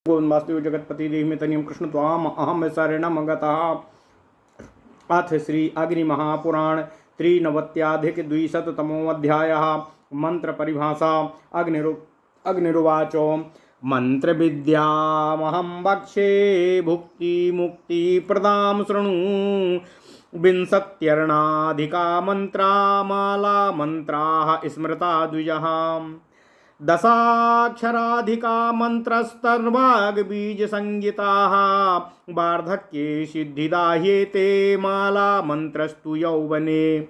गोविंद वासुदेव जगतपति देहि तनियम कृष्ण त्वाम अहम शरणम गतः। अथ श्री अग्नि महापुराण त्रिनवत्याधिक द्विशततमोऽध्यायः। मंत्र परिभाषा। अग्निरुवाच मंत्र विद्यामहं वक्षे भुक्ति मुक्ति प्रदां शृणु। विंशत्यर्णाधिका मंत्रा माला मंत्राः स्मृता द्विजः। दशाक्षराधिका मंत्रस्तर्वाग्बीज संगीताः। वार्धक्ये सिद्धिदाह्येते माला मंत्रस्तु यौवने।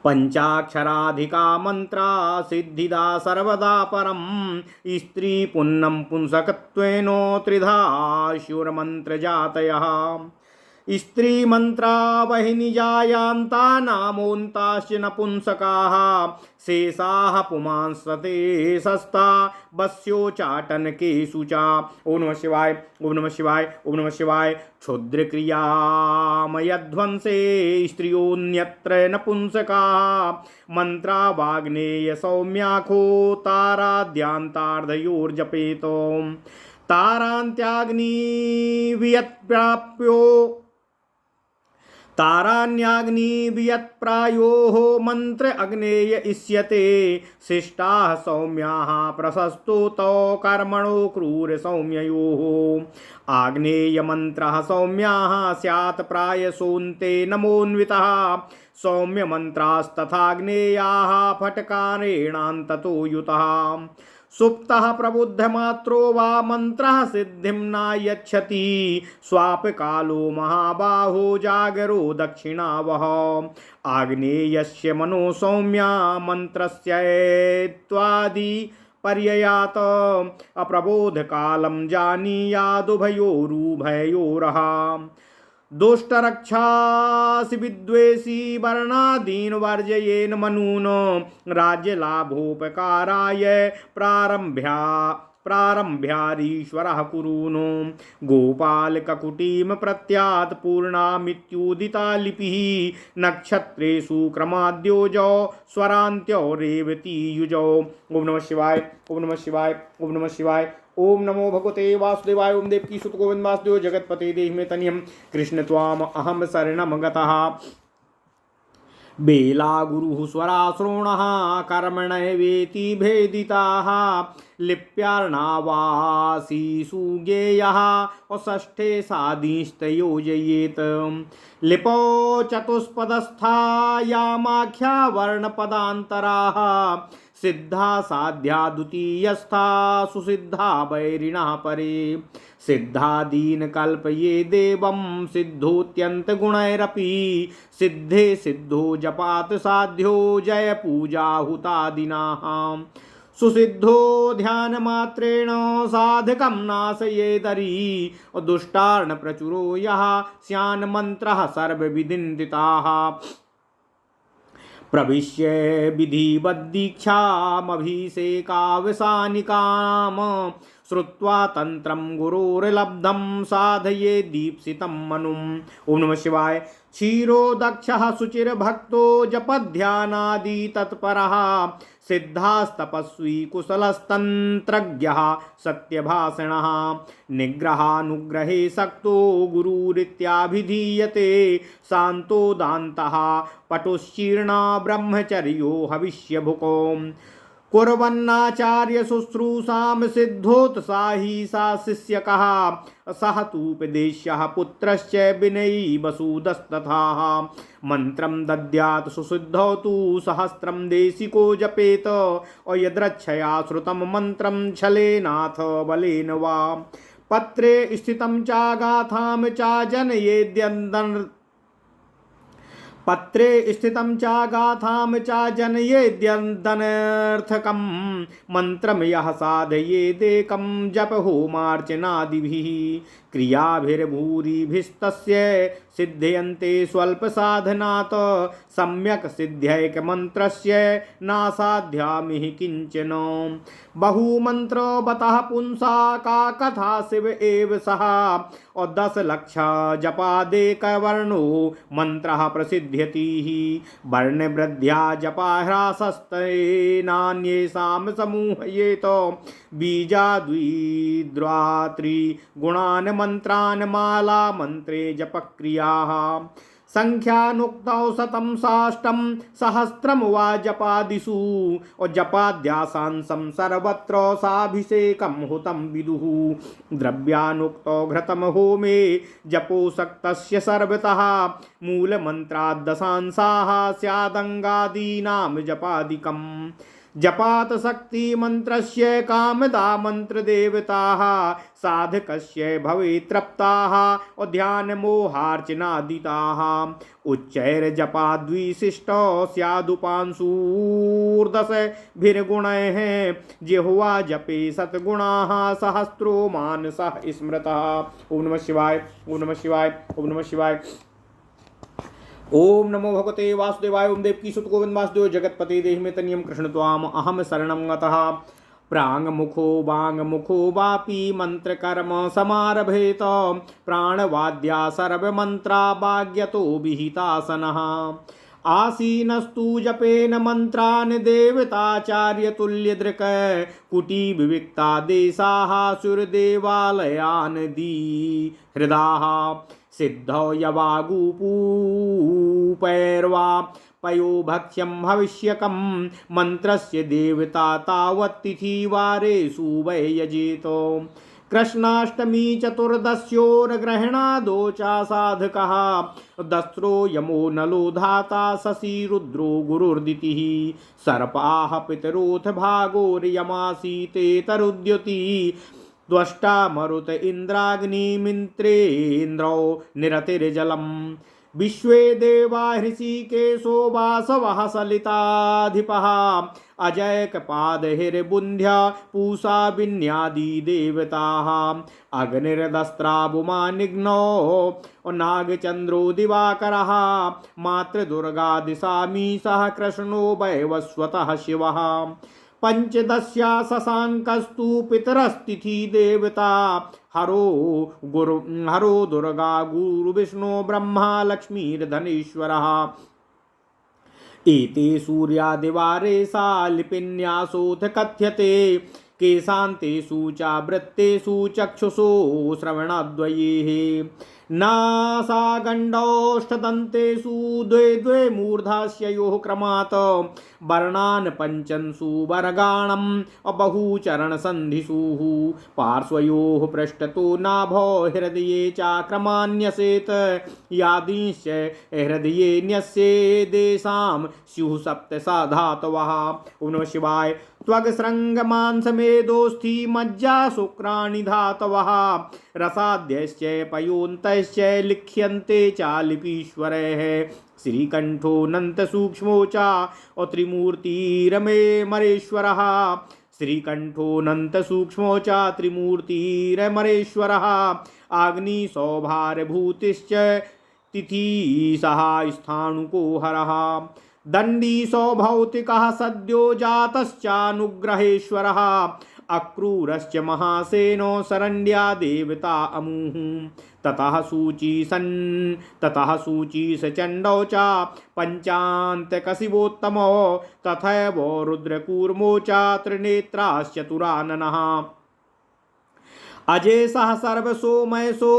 पंचाक्षराधिका मंत्रा सिद्धिदा सर्वदा परम। स्त्री पुन्नं पुंसकत्वेन त्रिधा शूरमंत्र जातयः। स्त्री मंत्रा वहिनी जायांता नामोन्ताश्च नपुंसकाः। शेषाः पुमांसते सस्ता वस्योचाटनकेषु च। ओम नमः शिवाय ओम नमः शिवाय ओम नमः शिवाय। क्षुद्रक्रियामयध्वंसे स्त्रियोऽन्यत्र नपुंसकाः। मंत्रा वाग्नेय सौम्याखो ताराद्यांतार्धयोर्जपेत। तारान्याग्निवियत्प्रायोः मंत्र अग्नेय इष्यते। शिष्टाः सौम्याः प्रशस्तो तौ कर्मणो क्रूर सौम्ययोः। आग्नेय मंत्रः सौम्याः स्यात् प्रायसोऽन्ते नमोन्वितः। सौम्य मंत्रास्तथाग्नेयाः फटकारेणान्ततो युतः। सुप्तः प्रबुद्धमात्रो वा मंत्रः सिद्धिं नायच्छति। स्वापकालो महाबाहो जागरो दक्षिणावः। आग्नेयस्य मनो सौम्या मंत्रस्यैत्वादि पर्ययात्। अप्रबोधकालं जानीयादुभयोरुभयोरः। दुष्टरक्षासि विद्वेषी वर्णादीन वर्जयेन मनून। राज्यलाभोपकाराय प्रारम्भ्यारीश्वरः कुरून्। गोपालककुटीं प्रत्यात् पूर्णामित्युदिता लिपिः। नक्षत्रेषु क्रमाद्योजौ स्वरान्त्यो रेवती युजौ। ओम नमः शिवाय ओम नमः शिवाय ओम नमः शिवाय। ओम नमो भगवते वासुदेवाय। ओम देवकी सुत गोविंद वासुदेव जगतपते देहि मे तनियम कृष्ण त्वाम अहम शरणम गतः। बेला गुरुः स्वराश्रोणः कर्मणैवेति भेदिताः। लिप्यार्णावासीषु ज्ञेयः षष्ठे साधीश्च योजयेत्। लिपो चतुष्पदस्था यामाख्या वर्णपदान्तराः। सिद्धा साध्या द्वितीयस्था सुसिद्धा वैरिणः परे। सिद्धादीन कल्पये देवं सिद्धोत्यंत गुणैरपि। सिद्धे सिद्धो जपात साध्यो जय पूजा हुतादिनाः। सुसिद्धो ध्यान मात्रेण साधकं नाशयेदरि। दुष्टार्न प्रचुरो यः स्यान् मंत्रः सर्वविदिन्दिताः। प्रविश्य विधिवद्दीक्षामभिषेकावसानिकाम। श्रुत्वा तंत्रं गुरोर्लब्धं साधये दीप्सितं मनुम्। ओम नमः शिवाय। क्षीरो दक्षः शुचिर्भक्तो जपध्यानादि तत्परः। सिद्धास्तपस्वी कुशलस्तंत्रज्ञः सत्यभाषणः। निग्रहानुग्रहे सक्तो गुरुरित्याभिधीयते। शान्तो दान्तः पटुश्चीर्णा ब्रह्मचर्यो हविष्यभुको। कुर्वन्नाचार्य शुश्रूषां सिद्धोत्साही सा शिष्यकः। सह तूपदेश्यः पुत्रश्च विनयी वसुदस्तथा। मंत्रं दद्यात् सुसिद्धौ तु सहस्रं देशिको जपेत। यद्रक्षया श्रुतं मंत्रं छलेनाथ बलेन वा। पत्रे स्थितं चागाथां च जनयेद्यन्दनर्थकं। मंत्रं यः साधयेदेकं जप होमार्चनादिभिः। क्रियाभिर्भूरिभिस्तस्य सिद्ध्यन्ते स्वल्पसाधनात्। सम्यक् सिद्ध्यैकमन्त्रस्य नासाध्यामिहि किञ्चन। बहुमन्त्र बतः पुंसा का कथा शिव एव सः। और 10 लक्ष जपादेकवर्णो मंत्रः प्रसिद्ध सिद्ध्यति वर्णवृद्ध्या जपाह्रासस्तेनान्येषां समूहयेत बीजाद्विद्रात्रिगुणान् मन्त्रान् माला मन्त्रे जपक्रियाः संख्यानुक्तौ शतं साष्टं सहस्रं वा जपादिषु और जपाद्यासांसं सर्वत्र साभिषेकं हुतं विदुः द्रव्यानुक्तौ घृतं होमे जपोसक्तस्य सर्वतः मूलमन्त्राद्दशांसाः स्यादङ्गादीनां जपादिकम् जपात शक्ति मंत्रस्य कामदा मंत्र देवताः साधकस्य भवे तृप्ताः और ध्यान मोहार्चनादिताः उच्चैर जपाद्विशिष्टो स्यादुपांशूर्दश भिर्गुणैः जिह्वा जपे सद्गुणाः सहस्रो मानसः स्मृतः। ओम नमः शिवाय ओम नमः शिवाय ओम नमः शिवाय। ओम नमो भगवते वासुदेवाय। ओम देवकी सुत गोविंद वासुदेव जगतपते देहि में तनियम कृष्ण त्वाम अहम शरणं गतः प्रांग मुखो वांग मुखो वापी मंत्र कर्म समारभेत प्राणवाद्या सर्व मंत्रा भाग्यतो विहितासनः आसीनस्तु जपेन मंत्रान् देवताचार्य तुल्य दृक कुटी विविक्ता देशाः सुरदेवालयान् दी हृदाः सिद्धौ यवागुपूपैर्वा पयो भक्ष्यं भविष्यकं मंत्रस्य देवता तावत्तिथिवारेषु वै यजेतो कृष्णाष्टमी चतुर्दश्योर्ग्रहणादो च साधकः दस्रो यमो नलो धाता शशि रुद्रो गुरुर्दितिः सर्पाः पितरोऽथ भागोर्यमासीतेतरुद्युति द्वष्टा मरुत इंद्राग्निमित्रेन्द्रो निरतिर्जलम् विश्वे देवा हृषिकेशो वासवः सलिताधिपः अजयकपादहिर्बुन्ध्या पूषा विन्यादि देवताः अग्निर्दस्त्राबुमा निघ्नो नागचन्द्रो दिवाकरः मातृदुर्गा दिशामी सह कृष्णो वैवस्वतः शिवः पंचदश्या शशांकस्तु पितरस्तिथि देवता हरो दुर्गा गुरु विष्णु ब्रह्मा लक्ष्मीर्धनेश्वरः एते सूर्यादिवारेशा लिपिन्यासोऽथ कथ्यते केशान्तेषु च वृत्तेषु चक्षुषो श्रवणद्वयैः नासागण्डौष्ठदन्तेषु द्वे द्वे मूर्धास्ययोः क्रमात् वर्णान् पञ्चन्सु वर्गाणम् बहुचरणसन्धिषु पार्श्वयोः पृष्ठतो नाभो हृदये चाक्रमान्यसेत् यादीश्च हृदये न्यस्ये देशां स्युः सप्तसा धातवः। ओम नमः शिवाय। त्वग् मांसमेदोस्थि मज्जा शुक्राणि धातवः रसाद्यश्च पयोन्तश्च लिख्यन्ते च लिपीश्वरैः श्रीकण्ठोऽनन्त सूक्ष्मो च त्रिमूर्तिरमे मरेश्वरः श्रीकण्ठोऽनन्त सूक्ष्मो च त्रिमूर्तिरमरेश्वरः अग्निसौभारभूतिश्च तिथिसः स्थाणुको हरः दंडी सौभौतिकः सद्यो जातश्चानुग्रहेश्वरः अक्रूरश्च महासेनो शरण्या देवता अमुः ततः सूचीसचण्डौ च पञ्चान्तकशिवोत्तमो तथैव रुद्रकूर्मो च त्रिनेत्राश्चतुराननः अजेशः सर्वसोमेशो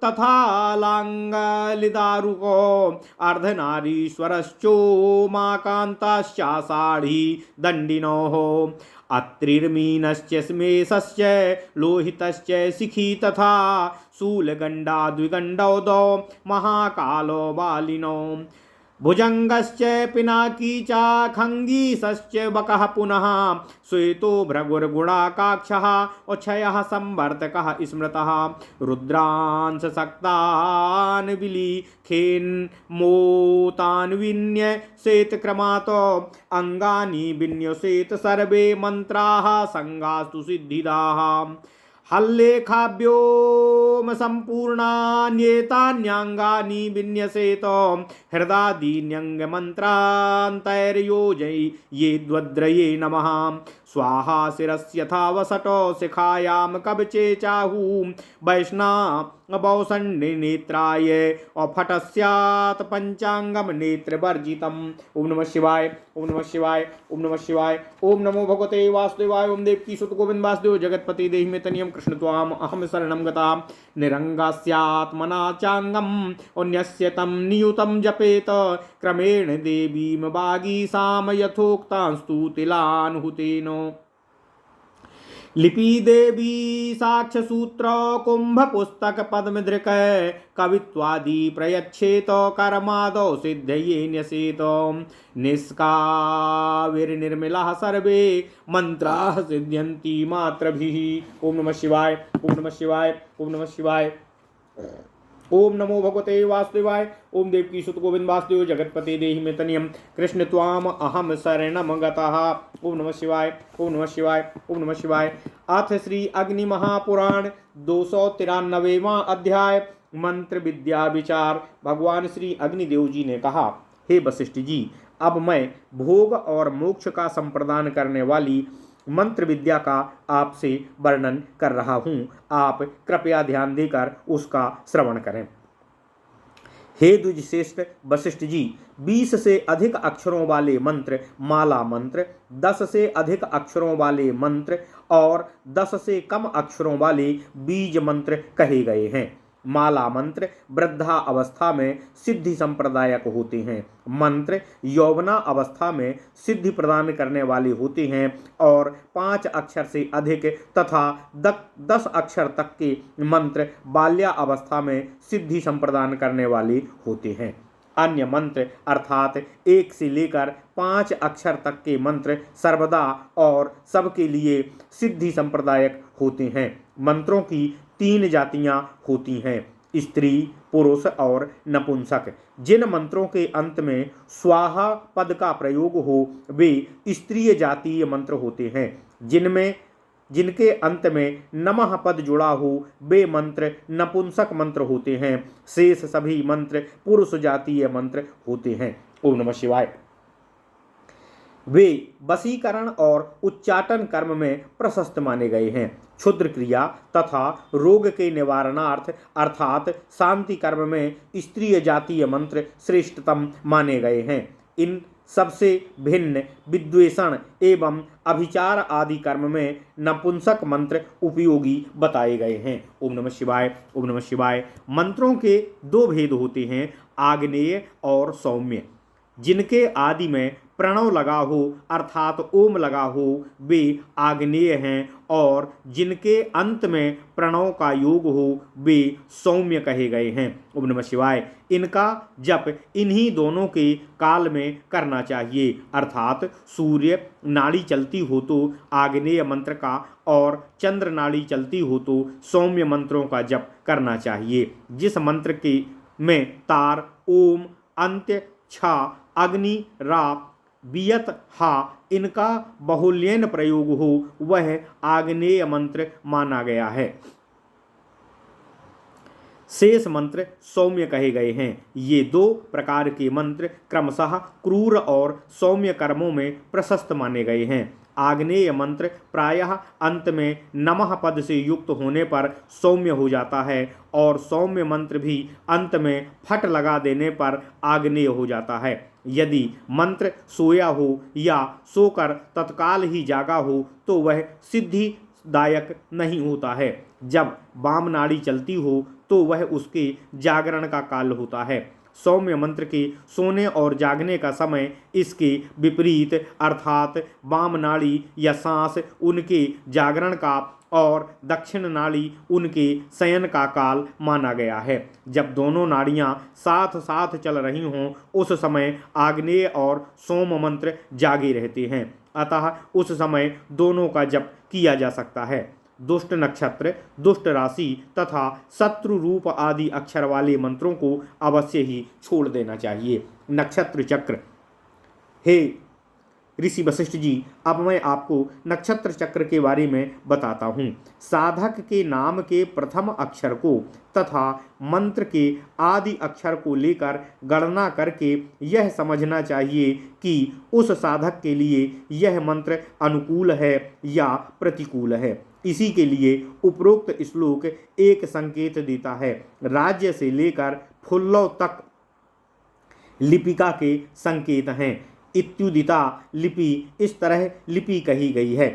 तथा लाङ्गलिदारुको अर्धनारीश्वरश्चोमाकान्ताश्चाषाढी दण्डिनोः अत्रिर्मीनश्च स्मेशश्च लोहितश्च शिखी तथा शूलगण्डा द्विगण्डौ द्वौ महाकालो बालिनो भुजंगश्च पिनाकी च खंगीसश्च बकः पुनः श्वेतो भृगुर्गुणाकाक्षः क्षयः संवर्तकः स्मृतः रुद्रांश सक्तान् विलिखेन्मोतान् विन्यसेत् क्रमात् अंगानि विन्यसेत् सर्वे मंत्राः संगास्तु सिद्धिदाः हल्लेखाभ्योम संपूर्णान्येतान्याङ्गानि विन्यसेत हृदादीन्यङ्गमन्त्रान्तैर्योजै ये द्वद्रये नमः स्वाहा शिरस्यथा वसटो शिखायाम कवचे चाहू वैष्णवौसण्य नेत्राय और फटस्यात् पंचांगम नेत्र वर्जितम। ओम नमः शिवाय, ओम नमः शिवाय, ओम नमः शिवाय। ओम नमो भगवते वासुदेवाय। ओम देवकी सुत गोविंद वासुदेव जगतपति देहि मे तनियम कृष्ण त्वाम अहम शरणं गता निरंगास्यात्मना चांगम उन्यस्य तम नियुतम जपेत क्रमेण देवीम बागीसाम यथोक्तांस्तु तिलानुहुतेन। लिपि देवी साक्ष्य सूत्र कुंभ पुस्तक पद्मधृक कवित्वादि प्रयच्छेत कर्मादौ सिद्धये न्यसेत निष्काविर्निर्मलाः सर्वे मंत्राः सिद्ध्यन्ति मात्रभिः। ओम नमः शिवाय, ओम नमः शिवाय, ओम नमः शिवाय। ओम नमो भगवते वासुदेवाय। ओम देवकी सुत गोविंद वासुदेव जगतपते देहि मे तनियम कृष्ण त्वाम अहम शरणम गतः। ओम नमः शिवाय, ओम नमः शिवाय, ओम नमः शिवाय। अथ श्री अग्नि महापुराण 293वां अध्याय मंत्र विद्या विचार। भगवान श्री अग्निदेव जी ने कहा, हे वशिष्ठ जी, अब मैं भोग और मोक्ष का संप्रदान करने वाली मंत्र विद्या का आपसे वर्णन कर रहा हूँ। आप कृपया ध्यान देकर उसका श्रवण करें। हे द्विजश्रेष्ठ वशिष्ठ जी, 20 से अधिक अक्षरों वाले मंत्र माला मंत्र, 10 से अधिक अक्षरों वाले मंत्र और 10 से कम अक्षरों वाले बीज मंत्र कहे गए हैं। माला मंत्र वृद्धा अवस्था में सिद्धि संप्रदायक होते हैं। मंत्र यौवना अवस्था में सिद्धि प्रदान करने वाले होते हैं और 5 अक्षर से अधिक तथा 10 अक्षर तक के मंत्र बाल्या अवस्था में सिद्धि संप्रदान करने वाले होते हैं। अन्य मंत्र अर्थात 1 से लेकर 5 अक्षर तक के मंत्र सर्वदा और सबके लिए सिद्धि संप्रदायक होते हैं। मंत्रों की 3 जातियां होती हैं, स्त्री, पुरुष और नपुंसक। जिन मंत्रों के अंत में स्वाहा पद का प्रयोग हो वे स्त्रीय जातीय मंत्र होते हैं। जिनके अंत में नमः पद जुड़ा हो वे मंत्र नपुंसक मंत्र होते हैं। शेष सभी मंत्र पुरुष जातीय मंत्र होते हैं। ओम नमः शिवाय। वे वशीकरण और उच्चाटन कर्म में प्रशस्त माने गए हैं। क्षुद्र क्रिया तथा रोग के निवारणार्थ अर्थात शांति कर्म में स्त्रीय जातीय मंत्र श्रेष्ठतम माने गए हैं। इन सबसे भिन्न विद्वेषण एवं अभिचार आदि कर्म में नपुंसक मंत्र उपयोगी बताए गए हैं। ओम नमः शिवाय, ओम नमः शिवाय। मंत्रों के 2 भेद होते हैं, आग्नेय और सौम्य। जिनके आदि में प्रणव लगा हो अर्थात ओम लगा हो वे आग्नेय हैं और जिनके अंत में प्रणव का योग हो वे सौम्य कहे गए हैं। ओम नमः शिवाय। इनका जप इन्हीं दोनों के काल में करना चाहिए अर्थात सूर्य नाड़ी चलती हो तो आग्नेय मंत्र का और चंद्र नाड़ी चलती हो तो सौम्य मंत्रों का जप करना चाहिए। जिस मंत्र के में तार, ओम, अंत्य, छा, अग्नि, रा, वियत, हा इनका बहुल्यन प्रयोग हो वह आग्नेय मंत्र माना गया है। शेष मंत्र सौम्य कहे गए हैं। ये 2 प्रकार के मंत्र क्रमशः क्रूर और सौम्य कर्मों में प्रशस्त माने गए हैं। आग्नेय मंत्र प्रायः अंत में नमः पद से युक्त होने पर सौम्य हो जाता है और सौम्य मंत्र भी अंत में फट लगा देने पर आग्नेय हो जाता है। यदि मंत्र सोया हो या सोकर तत्काल ही जागा हो तो वह सिद्धिदायक नहीं होता है। जब वाम नाड़ी चलती हो तो वह उसके जागरण का काल होता है। सौम्य मंत्र के सोने और जागने का समय इसके विपरीत अर्थात वाम नाड़ी या सांस उनके जागरण का और दक्षिण नाड़ी उनके शयन का काल माना गया है। जब दोनों नाड़ियां साथ साथ चल रही हों उस समय आग्नेय और सोम मंत्र जागे रहते हैं, अतः उस समय दोनों का जप किया जा सकता है। दुष्ट नक्षत्र, दुष्ट राशि तथा शत्रु रूप आदि अक्षर वाले मंत्रों को अवश्य ही छोड़ देना चाहिए। नक्षत्र चक्र। हे ऋषि वशिष्ठ जी, अब मैं आपको नक्षत्र चक्र के बारे में बताता हूँ। साधक के नाम के प्रथम अक्षर को तथा मंत्र के आदि अक्षर को लेकर गणना करके यह समझना चाहिए कि उस साधक के लिए यह मंत्र अनुकूल है या प्रतिकूल है। इसी के लिए उपरोक्त श्लोक एक संकेत देता है। राज्य से लेकर फुल्लव तक लिपिका के संकेत हैं। इत्युदिता लिपि, इस तरह लिपि कही गई है।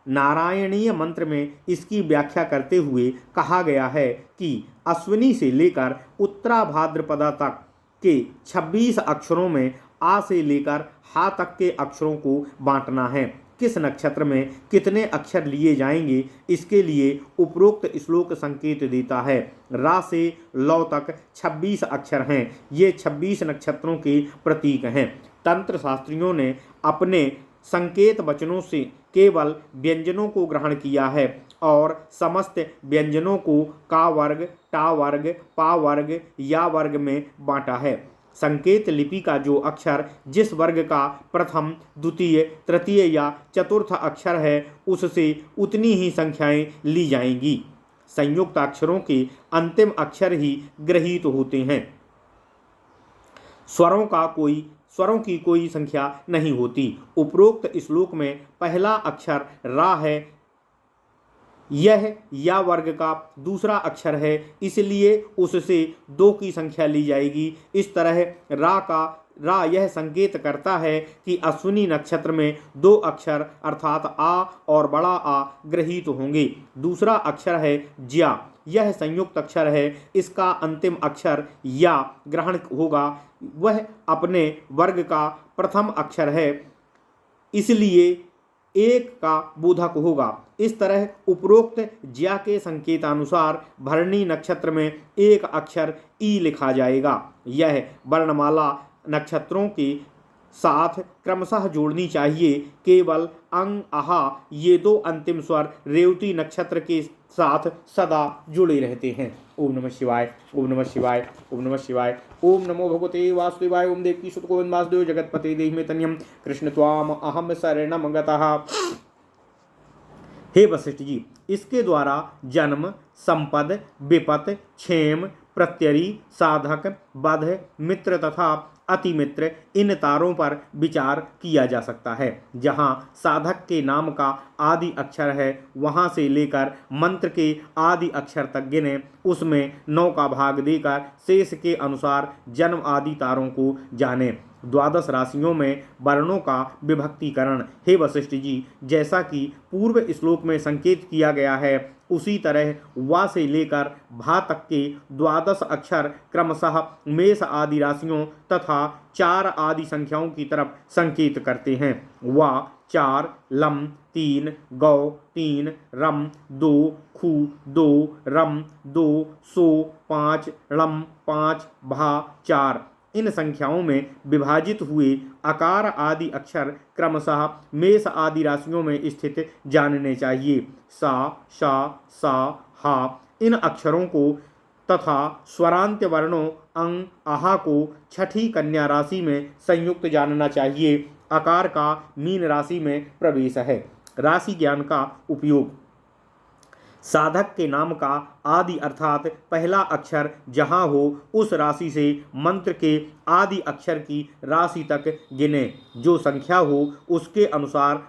नारायणीय मंत्र में इसकी व्याख्या करते हुए कहा गया है कि अश्विनी से लेकर उत्तराभाद्रपदा तक के 26 अक्षरों में आ से लेकर हा तक के अक्षरों को बांटना है। किस नक्षत्र में कितने अक्षर लिए जाएंगे, इसके लिए उपरोक्त श्लोक संकेत देता है। रा से लौ तक 26 अक्षर हैं। ये 26 नक्षत्रों के प्रतीक हैं। तंत्र शास्त्रियों ने अपने संकेत वचनों से केवल व्यंजनों को ग्रहण किया है और समस्त व्यंजनों को का वर्ग, टा वर्ग, पा वर्ग, या वर्ग में बांटा है। संकेत लिपि का जो अक्षर जिस वर्ग का प्रथम, द्वितीय, तृतीय या चतुर्थ अक्षर है, उससे उतनी ही संख्याएं ली जाएंगी। संयुक्त अक्षरों के अंतिम अक्षर ही गृहीत होते हैं। स्वरों की कोई संख्या नहीं होती। उपरोक्त श्लोक में पहला अक्षर रा है। यह या वर्ग का दूसरा अक्षर है, इसलिए उससे 2 की संख्या ली जाएगी। इस तरह रा यह संकेत करता है कि अश्विनी नक्षत्र में 2 अक्षर अर्थात आ और बड़ा आ गृहीत होंगे। दूसरा अक्षर है ज्या, यह संयुक्त अक्षर है। इसका अंतिम अक्षर या ग्रहण होगा। वह अपने वर्ग का प्रथम अक्षर है, इसलिए 1 का बोधक होगा। इस तरह उपरोक्त ज्या के संकेतानुसार भरणी नक्षत्र में 1 अक्षर ई लिखा जाएगा। यह वर्णमाला नक्षत्रों के साथ क्रमशः जोड़नी चाहिए। केवल अंग, आहा ये 2 अंतिम स्वर रेवती नक्षत्र के साथ सदा जुड़े रहते हैं। ओम नमः शिवाय, ओम नमः शिवाय, ओम नमः शिवाय। ओम नमो भगवते वासुदेवाय। ओम देवकी सुत गोविंद वासुदेव जगतपते देहि में तन्यम कृष्ण त्वाम अहम शरणम गतः। हे वशिष्ठ जी, इसके द्वारा जन्म, संपद, विपत, क्षेम, प्रत्यरी, साधक, बध, मित्र तथा अतिमित्र इन तारों पर विचार किया जा सकता है। जहाँ साधक के नाम का आदि अक्षर है, वहाँ से लेकर मंत्र के आदि अक्षर तक गिने, उसमें 9 का भाग देकर शेष के अनुसार जन्म आदि तारों को जाने। 12 राशियों में वर्णों का विभक्तिकरण। हे वशिष्ठ जी, जैसा कि पूर्व श्लोक में संकेत किया गया है, उसी तरह वा से लेकर भा तक के 12 अक्षर क्रमशः मेष आदि राशियों तथा 4 आदि संख्याओं की तरफ संकेत करते हैं। वा 4, लम 3, गौ 3, रम 2, खू 2, रम 2, सो 5, ळम 5, भा 4। इन संख्याओं में विभाजित हुए आकार आदि अक्षर क्रमशः मेष आदि राशियों में स्थित जानने चाहिए। सा, शा, सा, हा इन अक्षरों को तथा स्वरांत्य वर्णों अंग, आहा को छठी कन्या राशि में संयुक्त जानना चाहिए। आकार का मीन राशि में प्रवेश है। राशि ज्ञान का उपयोग। साधक के नाम का आदि अर्थात पहला अक्षर जहाँ हो, उस राशि से मंत्र के आदि अक्षर की राशि तक गिने। जो संख्या हो उसके अनुसार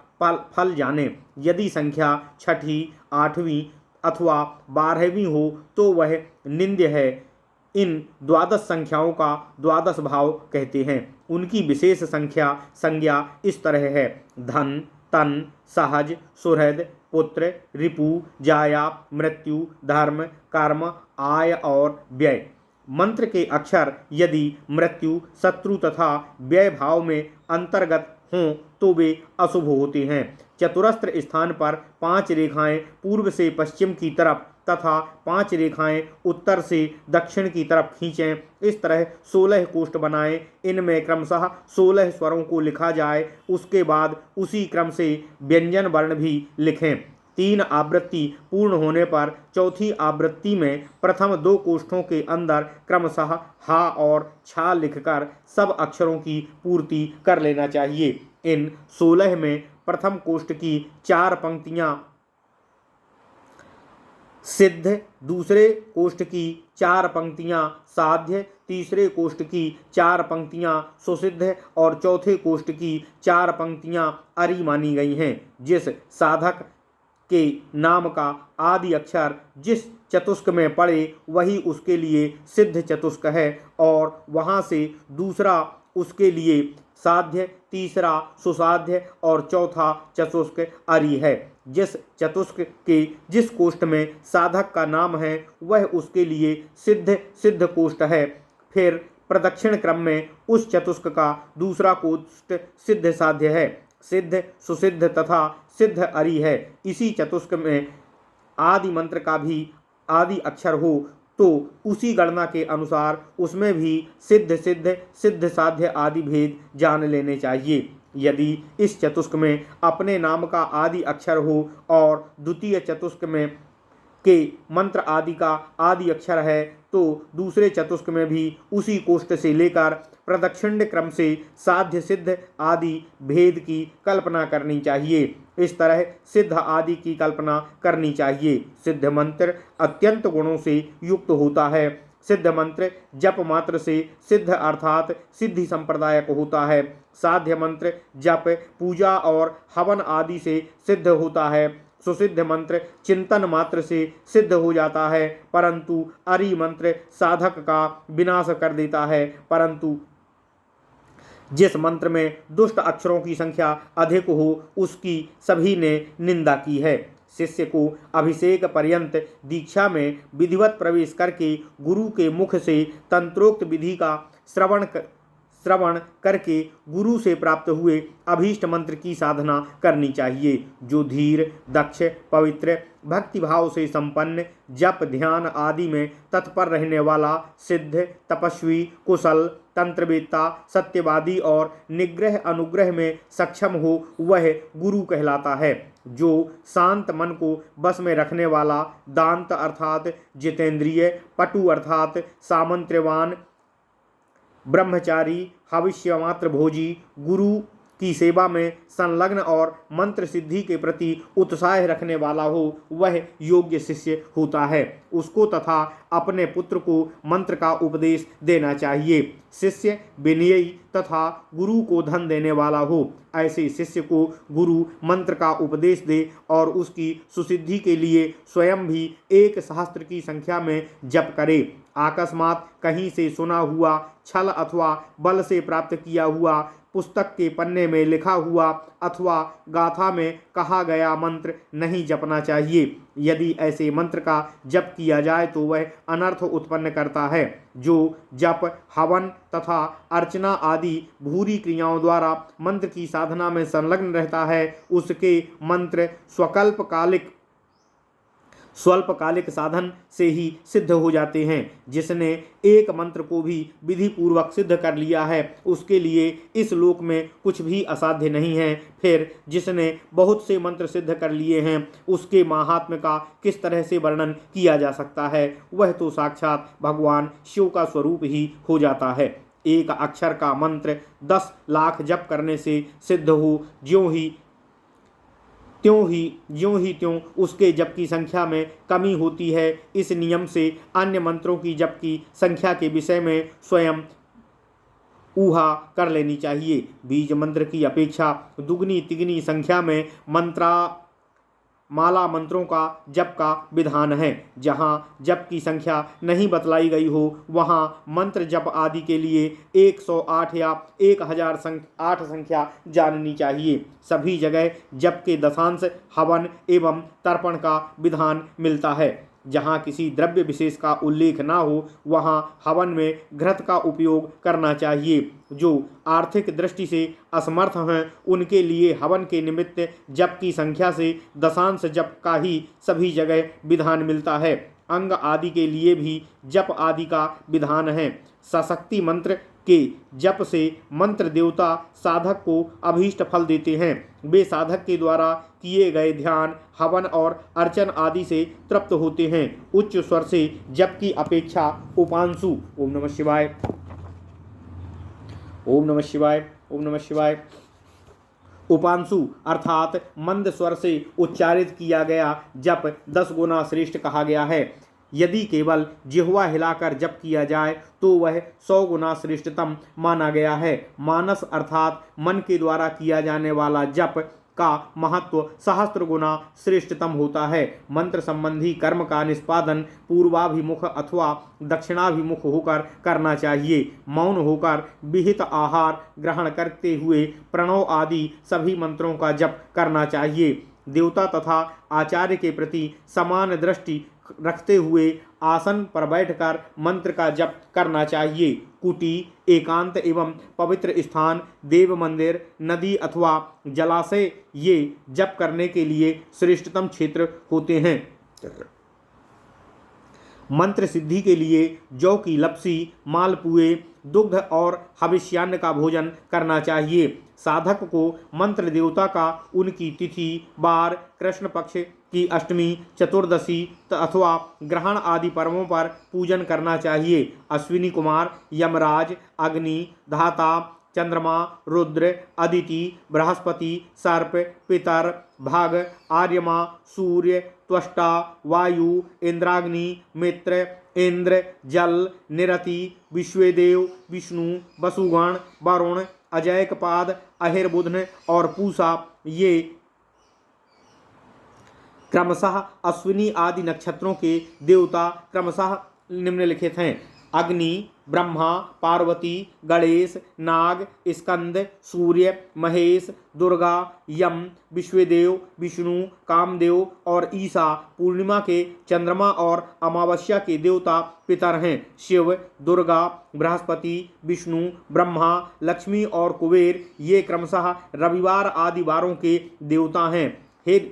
फल जाने। यदि संख्या छठी, 8वीं अथवा 12वीं हो तो वह निंद्य है। इन 12 संख्याओं का 12 भाव कहते हैं। उनकी विशेष संज्ञा इस तरह है: धन, तन, सहज, सुहृद, पुत्र, रिपु, जाया, मृत्यु, धर्म, कर्म, आय और व्यय। मंत्र के अक्षर यदि मृत्यु, शत्रु तथा व्यय भाव में अंतर्गत हों तो वे अशुभ होते हैं। चतुरस्र स्थान पर 5 रेखाएं पूर्व से पश्चिम की तरफ तथा 5 रेखाएं उत्तर से दक्षिण की तरफ खींचें। इस तरह 16 कोष्ठ बनाएं। इनमें क्रमशः 16 स्वरों को लिखा जाए। उसके बाद उसी क्रम से व्यंजन वर्ण भी लिखें। 3 आवृत्ति पूर्ण होने पर चौथी आवृत्ति में प्रथम 2 कोष्ठों के अंदर क्रमशः हा और छा लिखकर सब अक्षरों की पूर्ति कर लेना चाहिए। इन 16 में प्रथम कोष्ठ की 4 पंक्तियां सिद्ध, दूसरे कोष्ठ की 4 पंक्तियां साध्य, तीसरे कोष्ठ की 4 पंक्तियां सुसिद्ध और चौथे कोष्ठ की 4 पंक्तियां अरि मानी गई हैं। जिस साधक के नाम का आदि अक्षर जिस चतुष्क में पड़े वही उसके लिए सिद्ध चतुष्क है और वहाँ से दूसरा उसके लिए साध्य, तीसरा सुसाध्य और चौथा चतुष्क अरि है। जिस चतुष्क के जिस कोष्ठ में साधक का नाम है वह उसके लिए सिद्ध कोष्ठ है। फिर प्रदक्षिण क्रम में उस चतुष्क का दूसरा कोष्ठ सिद्ध साध्य है, सिद्ध सुसिद्ध तथा सिद्ध अरि है। इसी चतुष्क में आदि मंत्र का भी आदि अक्षर हो तो उसी गणना के अनुसार उसमें भी सिद्ध साध्य आदि भेद जान लेने चाहिए। यदि इस चतुष्क में अपने नाम का आदि अक्षर हो और द्वितीय चतुष्क में के मंत्र आदि का आदि अक्षर है तो दूसरे चतुष्क में भी उसी कोष्ठ से लेकर प्रदक्षिण क्रम से साध्य सिद्ध आदि भेद की कल्पना करनी चाहिए। इस तरह सिद्ध आदि की कल्पना करनी चाहिए। सिद्ध मंत्र अत्यंत गुणों से युक्त होता है। सिद्ध मंत्र जप मात्र से सिद्ध अर्थात सिद्धि संप्रदायक होता है। साध्य मंत्र जप, पूजा और हवन आदि से सिद्ध होता है। सुसिद्ध मंत्र चिंतन मात्र से सिद्ध हो जाता है, परंतु अरि मंत्र साधक का विनाश कर देता है। परंतु जिस मंत्र में दुष्ट अक्षरों की संख्या अधिक हो उसकी सभी ने निंदा की है। शिष्य को अभिषेक पर्यंत दीक्षा में विधिवत प्रवेश करके गुरु के मुख से तंत्रोक्त विधि का श्रवण करके गुरु से प्राप्त हुए अभीष्ट मंत्र की साधना करनी चाहिए। जो धीर, दक्ष, पवित्र, भक्तिभाव से संपन्न, जप ध्यान आदि में तत्पर रहने वाला, सिद्ध, तपस्वी, कुशल, तंत्रवेत्ता, सत्यवादी और निग्रह अनुग्रह में सक्षम हो वह गुरु कहलाता है। जो शांत मन को बस में रखने वाला, दांत अर्थात जितेंद्रिय, पटु अर्थात सामंत्रवान, ब्रह्मचारी, हविष्यमात्र भोजी, गुरु की सेवा में संलग्न और मंत्र सिद्धि के प्रति उत्साह रखने वाला हो वह योग्य शिष्य होता है। उसको तथा अपने पुत्र को मंत्र का उपदेश देना चाहिए। शिष्य विनयी तथा गुरु को धन देने वाला हो। ऐसे शिष्य को गुरु मंत्र का उपदेश दे और उसकी सुसिद्धि के लिए स्वयं भी 1 सहस्त्र की संख्या में जप करे। अकस्मात कहीं से सुना हुआ, छल अथवा बल से प्राप्त किया हुआ, पुस्तक के पन्ने में लिखा हुआ अथवा गाथा में कहा गया मंत्र नहीं जपना चाहिए। यदि ऐसे मंत्र का जप किया जाए तो वह अनर्थ उत्पन्न करता है। जो जप, हवन तथा अर्चना आदि भूरी क्रियाओं द्वारा मंत्र की साधना में संलग्न रहता है उसके मंत्र स्वल्पकालिक साधन से ही सिद्ध हो जाते हैं। जिसने एक मंत्र को भी विधि पूर्वक सिद्ध कर लिया है उसके लिए इस लोक में कुछ भी असाध्य नहीं है। फिर जिसने बहुत से मंत्र सिद्ध कर लिए हैं उसके माहात्म्य का किस तरह से वर्णन किया जा सकता है। वह तो साक्षात भगवान शिव का स्वरूप ही हो जाता है। एक अक्षर का मंत्र 10 लाख जप करने से सिद्ध हो ज्यों ही त्यों उसके जप की संख्या में कमी होती है। इस नियम से अन्य मंत्रों की जप की संख्या के विषय में स्वयं ऊहा कर लेनी चाहिए। बीज मंत्र की अपेक्षा दुगनी तिगनी संख्या में माला मंत्रों का जप का विधान है। जहाँ जप की संख्या नहीं बतलाई गई हो वहाँ मंत्र जप आदि के लिए 108 या 1008 संख्या जाननी चाहिए। सभी जगह जप के दशांश, हवन एवं तर्पण का विधान मिलता है। जहाँ किसी द्रव्य विशेष का उल्लेख ना हो वहाँ हवन में घृत का उपयोग करना चाहिए। जो आर्थिक दृष्टि से असमर्थ हैं उनके लिए हवन के निमित्त जप की संख्या से दशांश जप का ही सभी जगह विधान मिलता है। अंग आदि के लिए भी जप आदि का विधान है। सशक्ति मंत्र के जप से मंत्र देवता साधक को अभीष्ट फल देते हैं। वे साधक के द्वारा किए गए ध्यान, हवन और अर्चन आदि से तृप्त होते हैं। उच्च स्वर से जप की अपेक्षा उपांशु ओम नमः शिवाय, ओम नमः शिवाय, ओम नमः शिवाय। उपांशु अर्थात मंद स्वर से उच्चारित किया गया जप 10 गुना श्रेष्ठ कहा गया है। यदि केवल जिह्वा हिलाकर जप किया जाए तो वह 100 गुना श्रेष्ठतम माना गया है। मानस अर्थात मन के द्वारा किया जाने वाला जप का महत्व सहस्त्र गुना श्रेष्ठतम होता है। मंत्र संबंधी कर्म का निष्पादन पूर्वाभिमुख अथवा दक्षिणाभिमुख होकर करना चाहिए। मौन होकर विहित आहार ग्रहण करते हुए प्रणव आदि सभी मंत्रों का जप करना चाहिए। देवता तथा आचार्य के प्रति समान दृष्टि रखते हुए आसन पर बैठकर मंत्र का जप करना चाहिए। कुटी, एकांत एवं पवित्र स्थान, देव मंदिर, नदी अथवा जलाशय ये जप करने के लिए श्रेष्ठतम क्षेत्र होते हैं। मंत्र सिद्धि के लिए जौ की लपसी, मालपुए, दुग्ध और हविष्यान्न का भोजन करना चाहिए। साधक को मंत्र देवता का उनकी तिथि, बार, कृष्ण पक्ष की अष्टमी, चतुर्दशी अथवा ग्रहण आदि पर्वों पर पूजन करना चाहिए। अश्विनी कुमार, यमराज, अग्नि, धाता, चंद्रमा, रुद्र, अदिति, बृहस्पति, सर्प, पितर, भाग, आर्यमा, सूर्य, त्वष्टा, वायु, इंद्राग्नि, मित्र, इंद्र, जल, निरति, विश्वेदेव, विष्णु, वसुगण, वरुण, अजैकपाद, अहिर्बुधन और पूषा ये क्रमशः अश्विनी आदि नक्षत्रों के देवता क्रमशः निम्नलिखित हैं। अग्नि, ब्रह्मा, पार्वती, गणेश, नाग, स्कंद, सूर्य, महेश, दुर्गा, यम, विश्वदेव, विष्णु, कामदेव और ईसा पूर्णिमा के चंद्रमा और अमावस्या के देवता पितर हैं। शिव, दुर्गा, बृहस्पति, विष्णु, ब्रह्मा, लक्ष्मी और कुबेर ये क्रमशः रविवार आदि वारों के देवता हैं। हे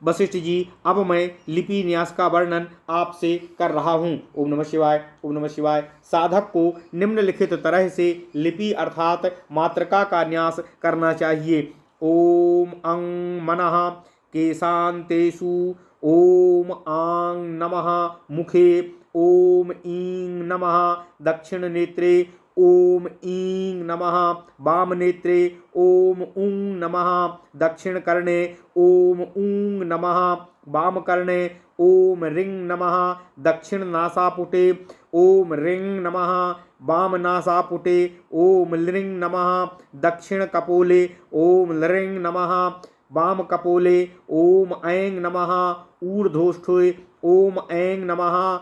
वशिष्ठ जी, अब मैं लिपि न्यास का वर्णन आपसे कर रहा हूँ। ओम नमः शिवाय, ओम नमः शिवाय। साधक को निम्नलिखित तरह से लिपि अर्थात मात्रका का न्यास करना चाहिए। ओम अंग मनः केशांतेषु, ओम आंग नमः मुखे, ओम ईं नमः दक्षिण नेत्रे, ओम ईं नमः वाम नेत्रे, ओम ऊं नमः दक्षिण कर्णे, ओम ऊं नमः वाम कर्णे, ओम रिंग नमः दक्षिण नासापुटे, ओम रिंग नमः वाम नासापुटे, ओम लिंग नमः दक्षिण कपोले, ओम लिंग नमः वाम कपोले, ओम ऐं नमः ऊर्ध्वोष्ठे, ओम ऐं नमः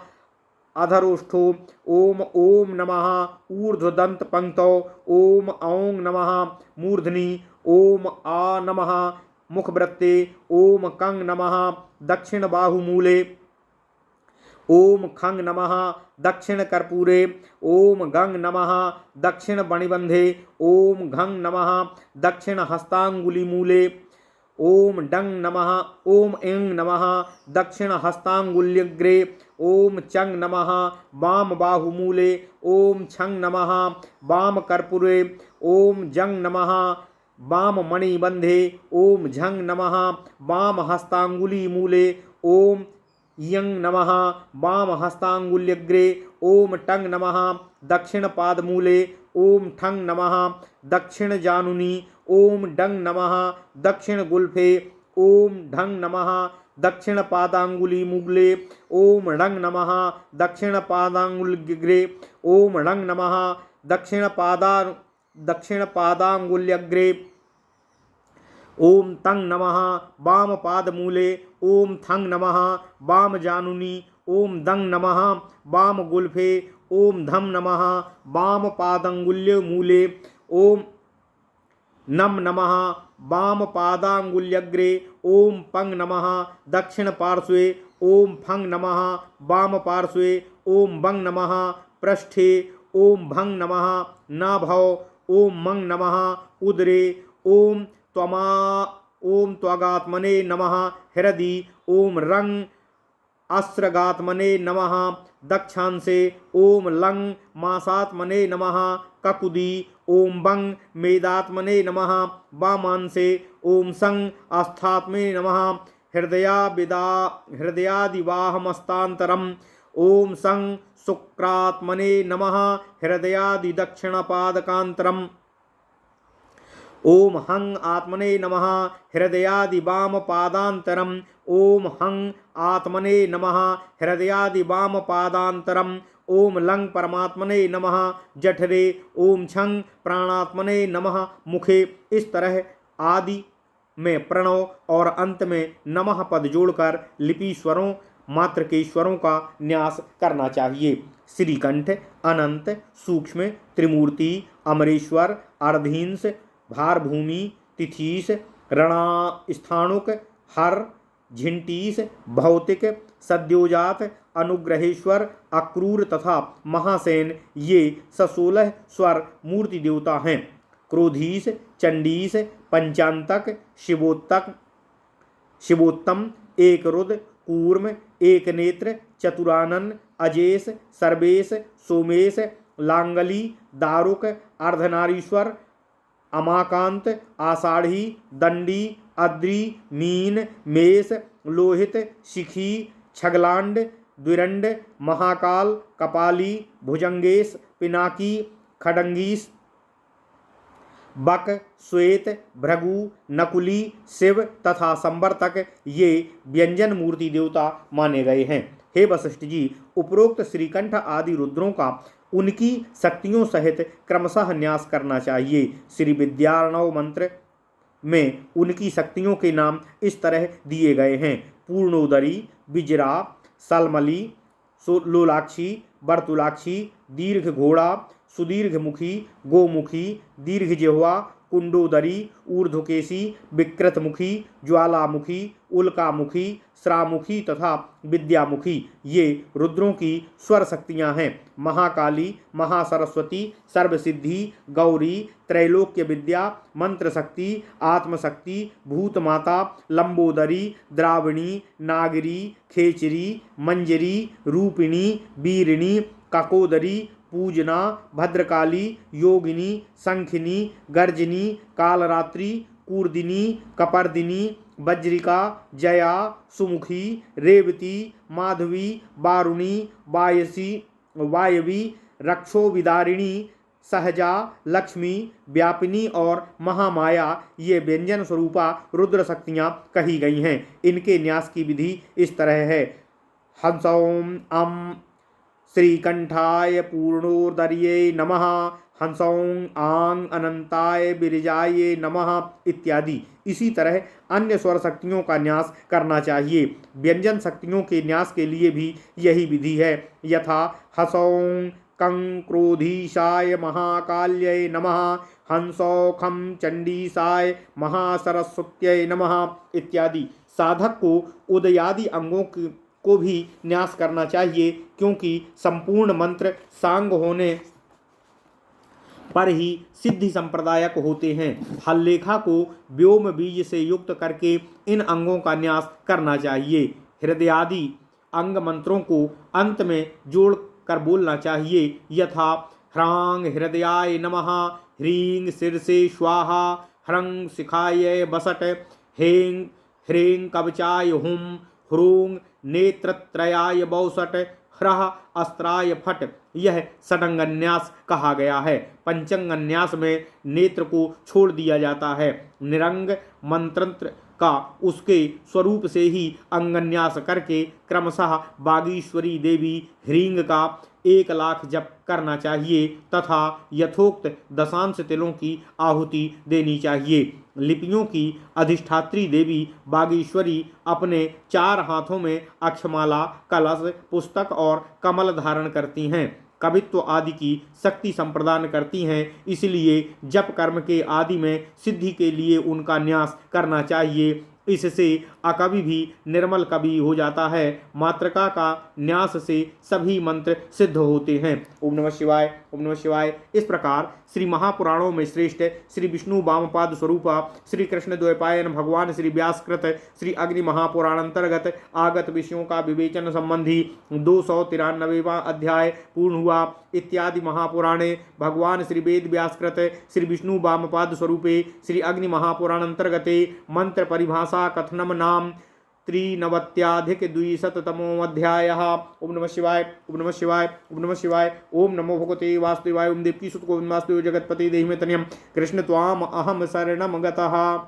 अधरोष्ठो, ओम ओम नमः ऊर्ध्वदंत पंक्तौ, ओम औं नमः मूर्धनि, ओम आ नमः मुखवृत्ते, ओम कं नमः दक्षिण बाहुमूले, ओम खं नमः दक्षिण कर्पूरे, ओम गं नमः दक्षिण बणिबंधे, ओम घं नमः दक्षिण हस्तांगुलिमूले, ओम डंग नमः, ओम ऐं नमः दक्षिण हस्तांगुल्यग्रे, ओम चंग नमः वाम बाहुमूले, ओम छंग नमः वाम कर्पूरे, ओम जंग नमः वाम मणिबंधे, ओम झंग नमः वाम हस्तांगुलीमूले, ओम यं नमः वाम हस्तांगुल्यग्रे, ओम टंग नमः दक्षिण पादमूले, ओम ठंग नमः दक्षिण जानुनी, ओम डंग नमः दक्षिण गुल्फे, ओम ढंग नमः दक्षिण पादांगुलीमूले, ओम ढंग नमः दक्षिण पादांगुल्यग्रे, ओम ढंग नमः दक्षिण पादांगुल्यग्रे, ओम तंग नमः वाम पादमूले, ओम थंग नमः वाम जानुनी, ओम दंग नमः वाम गुल्फे, ओम धम नमः वाम पादंगुल्य मूले, ओम नम नमः वाम पादांगुल्यग्रे, ओम पंग नमः दक्षिण पार्श्वे, ओम फंग नमः वाम पार्श्वे, ओम बंग नमः पृष्ठे, ओम भंग नमः नाभौ, ओम मंग नमः उदरे, ओम त्वगात्मने नमः हृदि, ओम रंग अस्त्रगात्मने नमः दक्षांसे, ओम लंग मासात्मने नमः ककुदी, ओम बंग मेदात्मने नमः वामांसे, ओम संग आस्थात्मने नमः हृदयादिवाहमस्तांतरम, ओम संग शुक्रात्मने नमः हृदयादि दक्षिणपादकांतरम, ओम हं आत्मने नमः हृदयादि वाम पादांतरम। ओम हं आत्मने नमः हृदयादि वाम पादांतरम। ओम लंग परमात्मने नमः जठरे। ओम छंग प्राणात्मने नमः मुखे। इस तरह आदि में प्रणव और अंत में नमः पद जोड़कर लिपि स्वरों मात्र के स्वरों का न्यास करना चाहिए। श्रीकंठ, अनंत, सूक्ष्म, त्रिमूर्ति, अमरेश्वर, अर्धींस, भारभूमि, तिथीस, रणा स्थाणुक, हर, झिंटीस, भौतिक, सद्योजात, अनुग्रहेश्वर, अक्रूर तथा महासेन ये 16 स्वर मूर्ति देवता हैं। क्रोधीश, चंडीस, पंचांतक, शिवोत्तम, एक रुद्र, कूर्म, एक नेत्र, चतुरानन, अजेश, सर्वेश, सोमेश, लांगली, दारुक, अर्धनारीश्वर, अमाकांत, आषाढ़ी, दंडी, अद्री, मीन, मेष, लोहित, शिखी, छगलांड, द्विरंड, महाकाल, कपाली, भुजंगेश, पिनाकी, खडंगीश, बक, श्वेत, भृगु, नकुली, शिव तथा संवर्तक ये व्यंजन मूर्ति देवता माने गए हैं। हे वशिष्ठ जी, उपरोक्त श्रीकंठ आदि रुद्रों का उनकी शक्तियों सहित क्रमशः न्यास करना चाहिए। श्री विद्यार्णव मंत्र में उनकी शक्तियों के नाम इस तरह दिए गए हैं: पूर्णोदरी, विजरा, सलमली, लोलाक्षी, वर्तुलाक्षी, दीर्घ घोड़ा, सुदीर्घमुखी, गोमुखी, दीर्घ जिह्वा, कुंडोदरी, ऊर्ध्वकेशी, विकृतमुखी, ज्वालामुखी, उल्कामुखी, श्रामुखी तथा विद्यामुखी ये रुद्रों की स्वर शक्तियां हैं। महाकाली, महासरस्वती, सर्वसिद्धि, गौरी, त्रैलोक्य विद्या, मंत्र शक्ति, आत्मशक्ति, भूतमाता, लंबोदरी, द्राविणी, नागिरी, खेचरी, मंजरी, रूपिणी, वीरिणी, ककोदरी, पूजना, भद्रकाली, योगिनी, शंखिनी, गर्जनी, कालरात्रि, कूर्दिनी, कपर्दिनी, वज्रिका, जया, सुमुखी, रेवती, माधवी, वारुणी, वायवी, रक्षोविदारिणी, सहजा, लक्ष्मी, व्यापिनी और महामाया ये व्यंजन स्वरूपा रुद्र शक्तियाँ कही गई हैं। इनके न्यास की विधि इस तरह है: हंसौम अम श्रीकंठाय पूर्णोदर्ये नमः, हंसौं आंग अनंताय बिरजाये नमः इत्यादि। इसी तरह अन्य स्वर शक्तियों का न्यास करना चाहिए। व्यंजन शक्तियों के न्यास के लिए भी यही विधि है। यथा हसौं कं क्रोधीशाय महाकाल्यै नमः, हंसौखम चंडीसाय महासरस्वत्यै नमः इत्यादि। साधक को उदयादि अंगों को भी न्यास करना चाहिए, क्योंकि संपूर्ण मंत्र सांग होने पर ही सिद्धि संप्रदायक होते हैं। हल्लेखा को व्योम बीज से युक्त करके इन अंगों का न्यास करना चाहिए। हृदयादि अंग मंत्रों को अंत में जोड़ कर बोलना चाहिए। यथा ह्रांग हृदयाय नमः, ह्रीं शीर्षे स्वाहा, ह्रंग शिखाय वसट, हें ह्रीं कवचाय हुम, ह्रूं नेत्रत्रयाय बौसट, ह्रः अस्त्राय फट। यह षडंगन्यास कहा गया है। पंचंगन्यास में नेत्र को छोड़ दिया जाता है। निरंग मंत्र का उसके स्वरूप से ही अंगन्यास करके क्रमशः बागीश्वरी देवी ह्रींग का 1,00,000 जप करना चाहिए तथा यथोक्त दशांश तिलों की आहुति देनी चाहिए। लिपियों की अधिष्ठात्री देवी बागीश्वरी अपने 4 हाथों में अक्षमाला, कलश, पुस्तक और कमल धारण करती हैं। कवित्व आदि की शक्ति संप्रदान करती हैं, इसलिए जप कर्म के आदि में सिद्धि के लिए उनका न्यास करना चाहिए। इससे अकवि भी निर्मल कवि हो जाता है। मातृका का न्यास से सभी मंत्र सिद्ध होते हैं। ओम नमः शिवाय, ओम नमः शिवाय। इस प्रकार श्री महापुराणों में श्रेष्ठ श्री विष्णु वामपाद स्वरूपा श्री कृष्ण द्वैपायन भगवान श्री व्यासकृत श्री अग्नि महापुराण अंतर्गत आगत विषयों का विवेचन संबंधी 293वां अध्याय पूर्ण हुआ। इत्यादि महापुराणे भगवान श्री वेद व्यासकृत श्री विष्णु वामपाद स्वरूपे श्री अग्नि महापुराण अंतर्गते मंत्र परिभाषा कथनम नाम त्रिनवत्याधिकद्विशततमोऽध्यायः। ओम नमः शिवाय, ओम नमः शिवाय, ओम नमः शिवाय। ओम नमो भगवते वासुदेवाय। ओम देवकी सुत गोविंद वासुदेव जगतपति देहि मे तनयम् कृष्ण त्वाम अहम शरणम गतः।